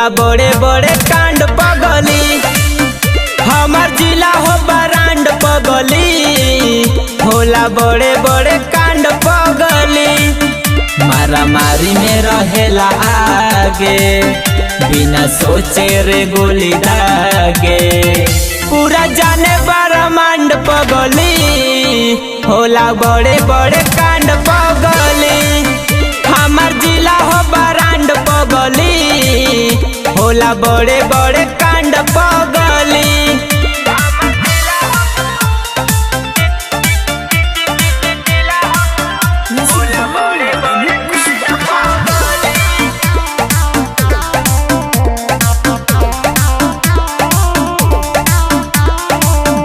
होला बड़े बड़े कांड पगली। हमार जिला हो बरांड पगली, होला बड़े बड़े कांड पगली। मारा मारी में रहेला आगे, बिना सोचे रे गोली दागे। पूरा जाने ब्रह्मांड पगली, होला बड़े बड़े कांड पगली। हमार जिला हो बरांड पगली, होला बड़े बड़े कांड पगली।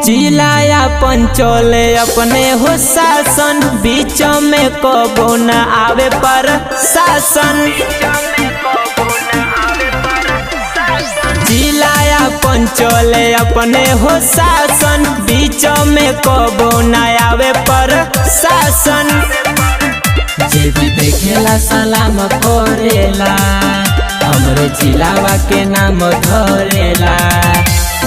जिलाया पंचोले अपने हो शासन, बीच में कबो न आवे पर शासन। जिलाया पंचोले अपने हो शासन, बीच में कबो न आवे पर शासन। जे भी देखेला सलाम करेला, हमरे जिलावा के नाम धरेला।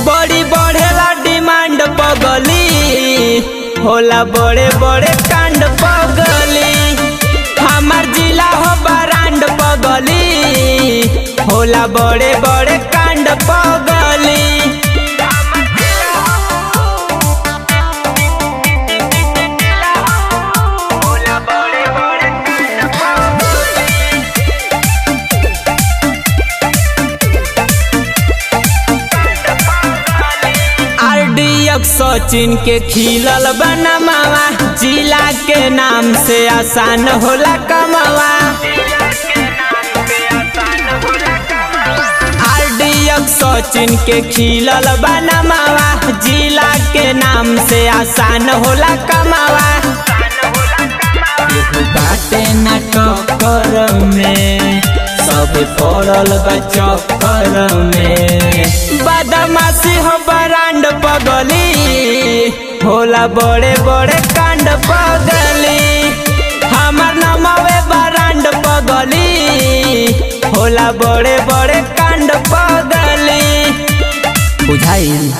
बड़ी बढ़ेला डिमांड पगली, होला बड़े बड़े कांड पगली। हमार जिला हो बरांड पगली, होला बड़े बड़े कांड पगली। सचिन के खिलल बनमावा, जिला के नाम से आसान होला कमावा। सचिन के खिलल बनमावा, जिला के नाम से आसान होला कमावा। बाटे ना टक्कर में, सब पड़ल बा चक्कर में। बदमाशी हो बरांड पगली, होला बड़े बड़े कांड पगली। हमार नामवे बरांड पगली, होला बड़े बड़े कांड पगली। बुझाइल।